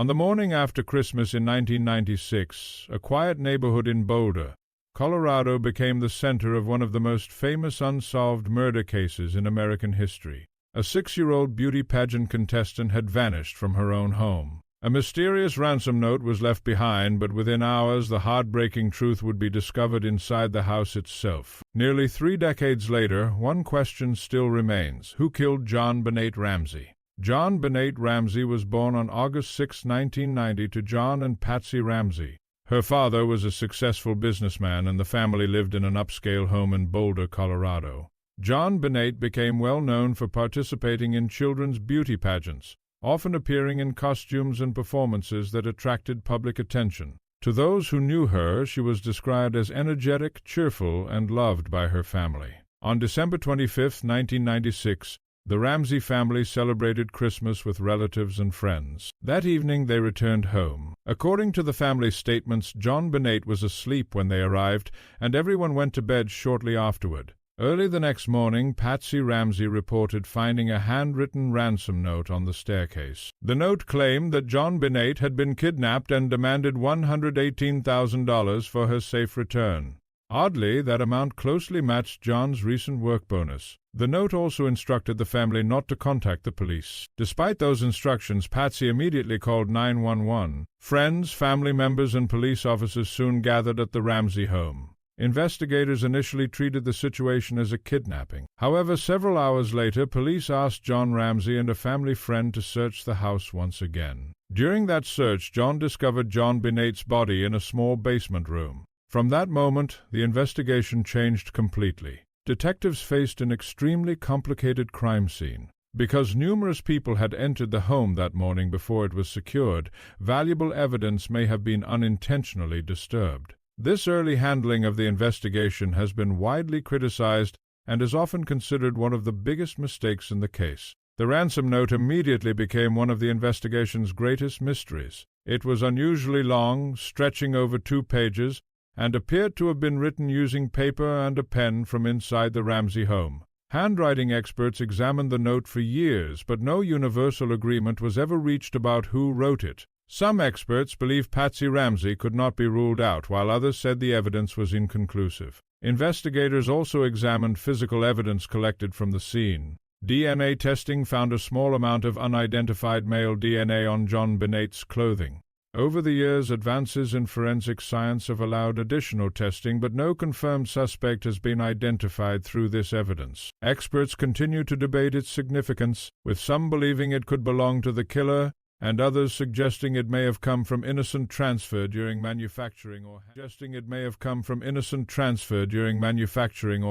On the morning after Christmas in 1996, a quiet neighborhood in Boulder, Colorado became the center of one of the most famous unsolved murder cases in American history. A 6-year-old beauty pageant contestant had vanished from her own home. A mysterious ransom note was left behind, but within hours the heartbreaking truth would be discovered inside the house itself. Nearly 3 decades later, one question still remains: who killed JonBenét Ramsey? JonBenét Ramsey was born on August 6, 1990 to John and Patsy Ramsey. Her father was a successful businessman, and the family lived in an upscale home in Boulder, Colorado. JonBenét became well known for participating in children's beauty pageants, often appearing in costumes and performances that attracted public attention. To those who knew her, she was described as energetic, cheerful, and loved by her family. On December 25, 1996, the Ramsey family celebrated Christmas with relatives and friends. That evening they returned home. According to the family statements, JonBenét was asleep when they arrived, and everyone went to bed shortly afterward. Early the next morning, Patsy Ramsey reported finding a handwritten ransom note on the staircase. The note claimed that JonBenét had been kidnapped and demanded $118,000 for her safe return. Oddly, that amount closely matched John's recent work bonus. The note also instructed the family not to contact the police. Despite those instructions, Patsy immediately called 911. Friends, family members, and police officers soon gathered at the Ramsey home. Investigators initially treated the situation as a kidnapping. However, several hours later, police asked John Ramsey and a family friend to search the house once again. During that search, John discovered JonBenét's body in a small basement room. From that moment, the investigation changed completely. Detectives faced an extremely complicated crime scene. Because numerous people had entered the home that morning before it was secured, valuable evidence may have been unintentionally disturbed. This early handling of the investigation has been widely criticized and is often considered one of the biggest mistakes in the case. The ransom note immediately became one of the investigation's greatest mysteries. It was unusually long, stretching over 2 pages, and appeared to have been written using paper and a pen from inside the Ramsey home. Handwriting experts examined the note for years, but no universal agreement was ever reached about who wrote it. Some experts believe Patsy Ramsey could not be ruled out, while others said the evidence was inconclusive. Investigators also examined physical evidence collected from the scene. DNA testing found a small amount of unidentified male DNA on JonBenét's clothing. Over the years, advances in forensic science have allowed additional testing, but no confirmed suspect has been identified through this evidence. Experts continue to debate its significance, with some believing it could belong to the killer, and others suggesting it may have come from innocent transfer during manufacturing or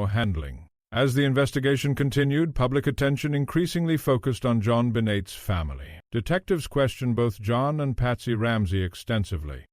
handling. As the investigation continued, public attention increasingly focused on JonBenét's family. Detectives questioned both John and Patsy Ramsey extensively.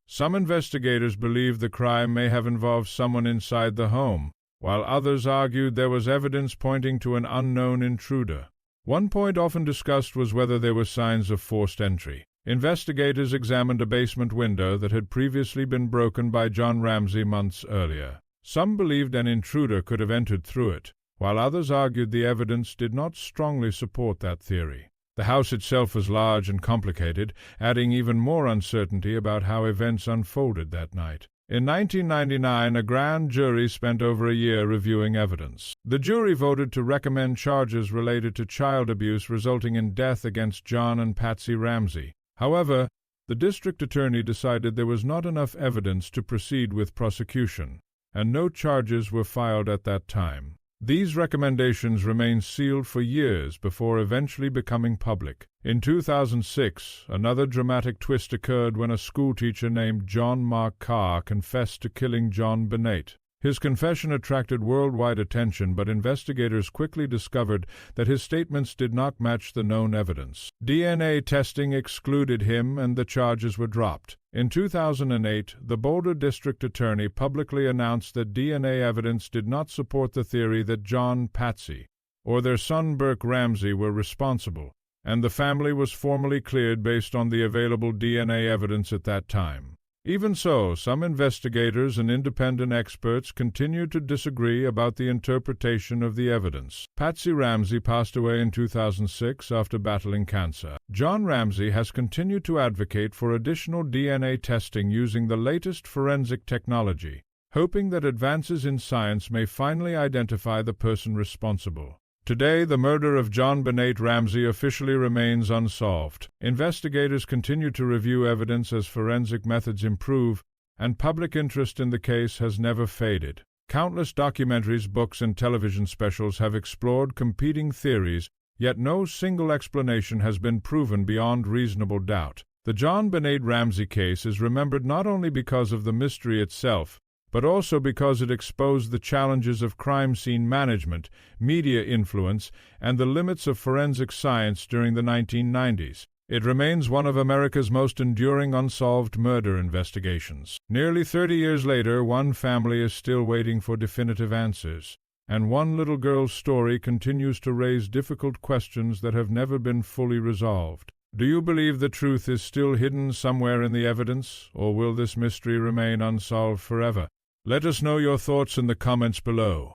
Some investigators believed the crime may have involved someone inside the home, while others argued there was evidence pointing to an unknown intruder. One point often discussed was whether there were signs of forced entry. Investigators examined a basement window that had previously been broken by John Ramsey months earlier. Some believed an intruder could have entered through it, while others argued the evidence did not strongly support that theory. The house itself was large and complicated, adding even more uncertainty about how events unfolded that night. In 1999, a grand jury spent over a year reviewing evidence. The jury voted to recommend charges related to child abuse resulting in death against John and Patsy Ramsey. However, the district attorney decided there was not enough evidence to proceed with prosecution, and no charges were filed at that time. These recommendations remained sealed for years before eventually becoming public. In 2006, another dramatic twist occurred when a schoolteacher named John Mark Carr confessed to killing JonBenét. His confession attracted worldwide attention, but investigators quickly discovered that his statements did not match the known evidence. DNA testing excluded him, and the charges were dropped. In 2008, the Boulder District Attorney publicly announced that DNA evidence did not support the theory that John, Patsy, or their son Burke Ramsey were responsible, and the family was formally cleared based on the available DNA evidence at that time. Even so, some investigators and independent experts continue to disagree about the interpretation of the evidence. Patsy Ramsey passed away in 2006 after battling cancer. John Ramsey has continued to advocate for additional DNA testing using the latest forensic technology, hoping that advances in science may finally identify the person responsible. Today, the murder of JonBenét Ramsey officially remains unsolved. Investigators continue to review evidence as forensic methods improve, and public interest in the case has never faded. Countless documentaries, books, and television specials have explored competing theories, yet no single explanation has been proven beyond reasonable doubt. The JonBenét Ramsey case is remembered not only because of the mystery itself, but also because it exposed the challenges of crime scene management, media influence, and the limits of forensic science during the 1990s. It remains one of America's most enduring unsolved murder investigations. Nearly 30 years later, one family is still waiting for definitive answers, and one little girl's story continues to raise difficult questions that have never been fully resolved. Do you believe the truth is still hidden somewhere in the evidence, or will this mystery remain unsolved forever? Let us know your thoughts in the comments below.